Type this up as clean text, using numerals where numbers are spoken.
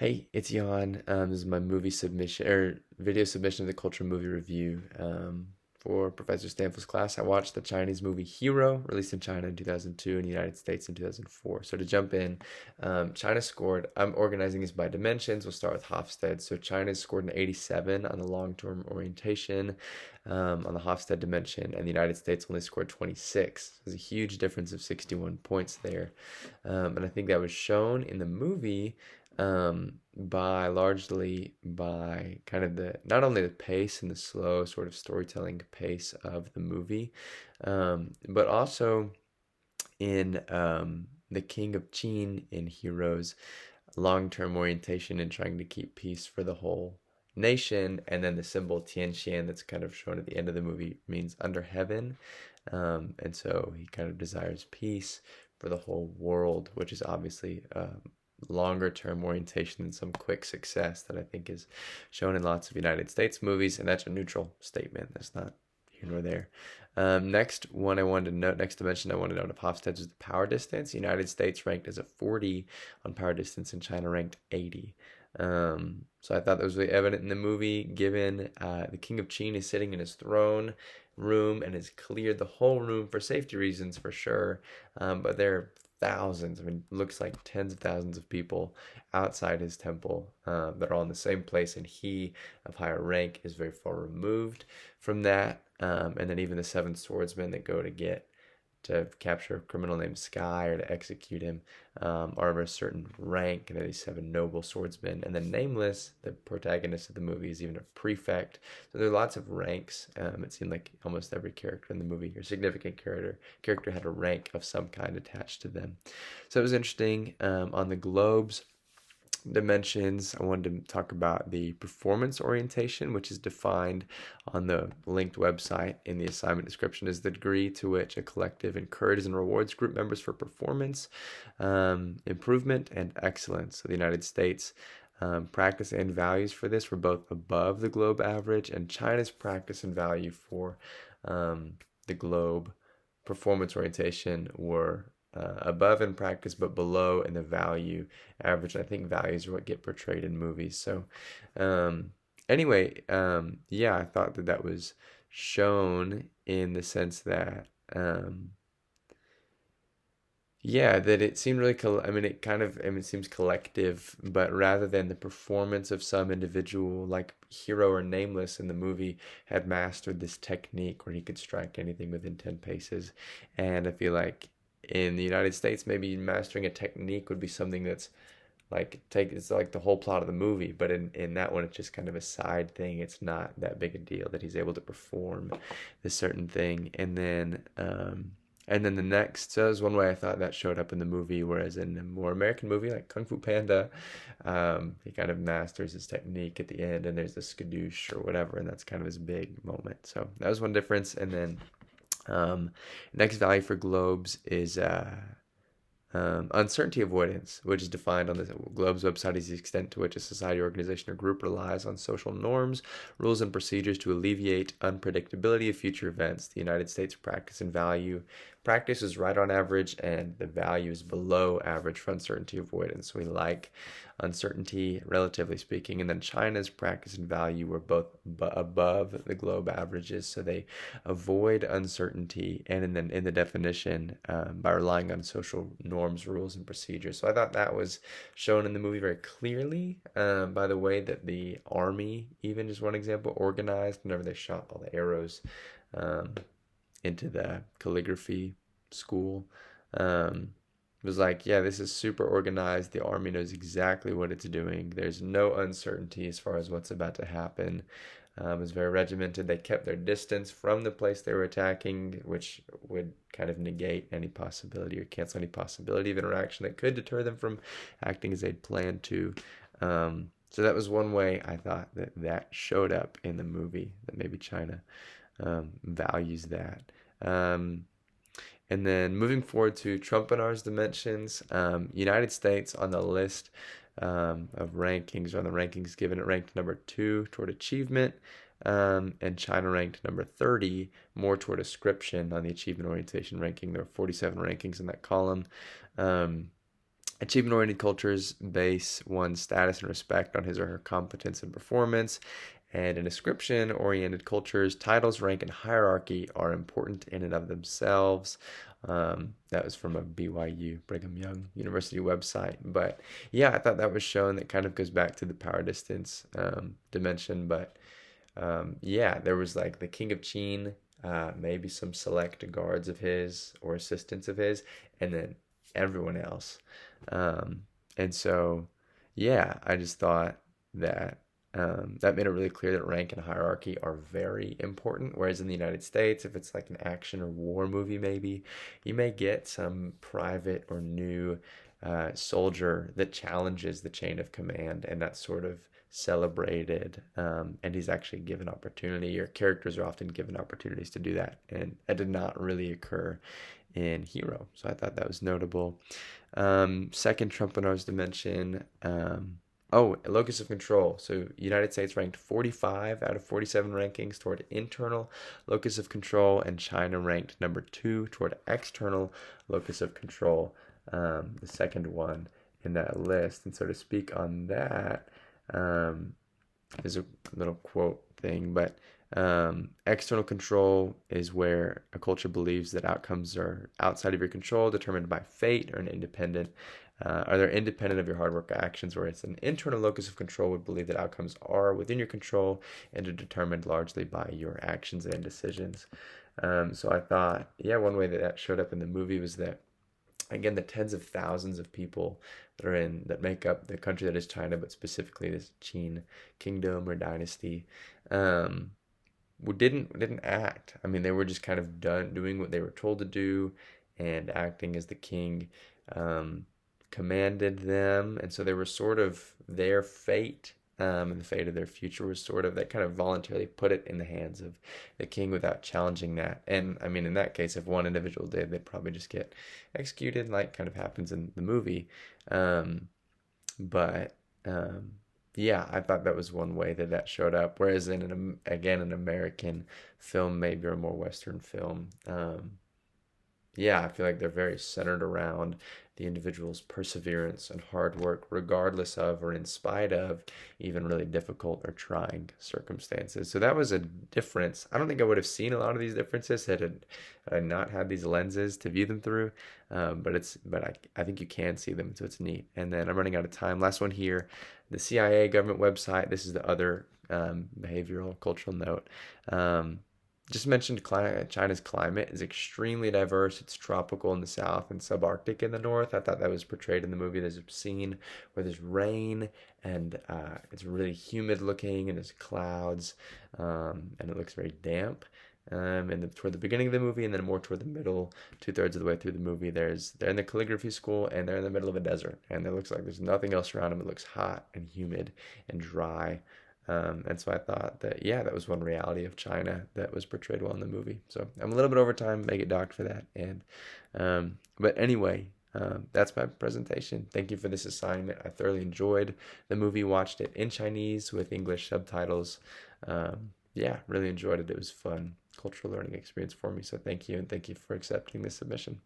Hey, it's Jan. This is my movie submission or video submission of the Culture Movie Review for Professor Stanfield's class. I watched the Chinese movie Hero, released in China in 2002 and the United States in 2004. So to jump in, China scored. I'm organizing this by dimensions. We'll start with Hofstede. So China scored an 87 on the long-term orientation on the Hofstede dimension, and the United States only scored 26. There's a huge difference of 61 points there, and I think that was shown in the movie by largely by kind of the not only the pace and the slow sort of storytelling pace of the movie, but also in the King of Qin in Heroes long-term orientation and trying to keep peace for the whole nation, and then the symbol Tianxian that's kind of shown at the end of the movie means under heaven, and so he kind of desires peace for the whole world, which is obviously longer term orientation than some quick success that I think is shown in lots of United States movies, and that's a neutral statement. That's not here nor there. Next one I wanted to note, next dimension I wanted to note of Hofstede's is the power distance. The United States ranked as a 40 on power distance, and China ranked 80. So I thought that was really evident in the movie, given the King of Qin is sitting in his throne room and has cleared the whole room for safety reasons for sure, but there are thousands, I mean, looks like tens of thousands of people outside his temple that are all in the same place, and he, of higher rank, is very far removed from that. And then even the seven swordsmen that go to capture a criminal named Sky or to execute him are of a certain rank, and they're these seven noble swordsmen. And then Nameless, the protagonist of the movie, is even a prefect. So there are lots of ranks. It seemed like almost every character in the movie, or significant character had a rank of some kind attached to them. So it was interesting. On the globes dimensions, I wanted to talk about the performance orientation, which is defined on the linked website in the assignment description as the degree to which a collective encourages and rewards group members for performance, improvement, and excellence. So the United States practice and values for this were both above the globe average, and China's practice and value for the globe performance orientation were above in practice but below in the value average. I think values are what get portrayed in movies. So anyway, yeah, I thought that was shown in the sense that yeah, that it seemed really I mean, it seems collective, but rather than the performance of some individual, like Hero or Nameless in the movie, had mastered this technique where he could strike anything within 10 paces. And I feel like in the United States, maybe mastering a technique would be something that's it's like the whole plot of the movie, but in that one it's just kind of a side thing. It's not that big a deal that he's able to perform this certain thing. And then the next, so that was one way I thought that showed up in the movie, whereas in a more American movie like Kung Fu Panda, he kind of masters his technique at the end, and there's the skadoosh or whatever, and that's kind of his big moment. So that was one difference. And then next value for globes is uncertainty avoidance, which is defined on the Globe's website as the extent to which a society, organization, or group relies on social norms, rules, and procedures to alleviate unpredictability of future events. The United States practice and value. Practice is right on average, and the value is below average for uncertainty avoidance. So we like uncertainty, relatively speaking. And then China's practice and value were both above the globe averages, so they avoid uncertainty, and then in the definition by relying on social norms, rules, and procedures. So I thought that was shown in the movie very clearly by the way that the army, even just one example, organized whenever they shot all the arrows into the calligraphy school. It was like, yeah, this is super organized. The army knows exactly what it's doing. There's no uncertainty as far as what's about to happen. It was very regimented. They kept their distance from the place they were attacking, which would kind of negate any possibility or cancel any possibility of interaction that could deter them from acting as they'd planned to. So that was one way I thought that showed up in the movie, that maybe China values that. And then moving forward to Trumpenar's dimensions, United States on the list of rankings, or on the rankings given, it ranked number 2 toward achievement, and China ranked number 30 more toward ascription on the achievement orientation ranking. There were 47 rankings in that column. Achievement-oriented cultures base one's status and respect on his or her competence and performance. And in description-oriented cultures, titles, rank, and hierarchy are important in and of themselves. That was from a BYU, Brigham Young University website. But yeah, I thought that was shown. That kind of goes back to the power distance dimension. But yeah, there was like the king of Qin, maybe some select guards of his or assistants of his, and then everyone else. And so, yeah, I just thought that that made it really clear that rank and hierarchy are very important. Whereas in the United States, if it's like an action or war movie, maybe you may get some private or new soldier that challenges the chain of command, and that's sort of celebrated. And he's actually given opportunity, or characters are often given opportunities to do that. And that did not really occur in Hero. So I thought that was notable. Second Trump I was to mention. Oh, locus of control. So United States ranked 45 out of 47 rankings toward internal locus of control, and China ranked number 2 toward external locus of control, the second one in that list. And so to speak on that, there's a little quote thing, but external control is where a culture believes that outcomes are outside of your control, determined by fate, or they're independent of your hard work actions, whereas an internal locus of control would believe that outcomes are within your control and are determined largely by your actions and decisions. So I thought, yeah, one way that that showed up in the movie was that, again, the tens of thousands of people that make up the country that is China, but specifically this Qin kingdom or dynasty, didn't act. I mean, they were just kind of doing what they were told to do and acting as the king commanded them. And so they were sort of their fate, and the fate of their future was sort of, they kind of voluntarily put it in the hands of the king without challenging that. And I mean, in that case, if one individual did, they'd probably just get executed, like kind of happens in the movie. But yeah, I thought that was one way that that showed up. Whereas in an American film, maybe, or a more Western film, yeah, I feel like they're very centered around the individual's perseverance and hard work, regardless of or in spite of even really difficult or trying circumstances. So that was a difference. I don't think I would have seen a lot of these differences had I not had these lenses to view them through. But I think you can see them, so it's neat. And then I'm running out of time. Last one here, the CIA government website. This is the other behavioral cultural note. Just mentioned China's climate is extremely diverse. It's tropical in the south and subarctic in the north. I thought that was portrayed in the movie. There's a scene where there's rain and it's really humid looking, and there's clouds, and it looks very damp. Toward the beginning of the movie, and then more toward the middle, 2/3 of the way through the movie, they're in the calligraphy school, and they're in the middle of a desert, and it looks like there's nothing else around them. It looks hot and humid and dry. And so I thought that, yeah, that was one reality of China that was portrayed well in the movie. So I'm a little bit over time, may get docked for that. But anyway, that's my presentation. Thank you for this assignment. I thoroughly enjoyed the movie, watched it in Chinese with English subtitles. Yeah, really enjoyed it. It was fun cultural learning experience for me. So thank you, and thank you for accepting this submission.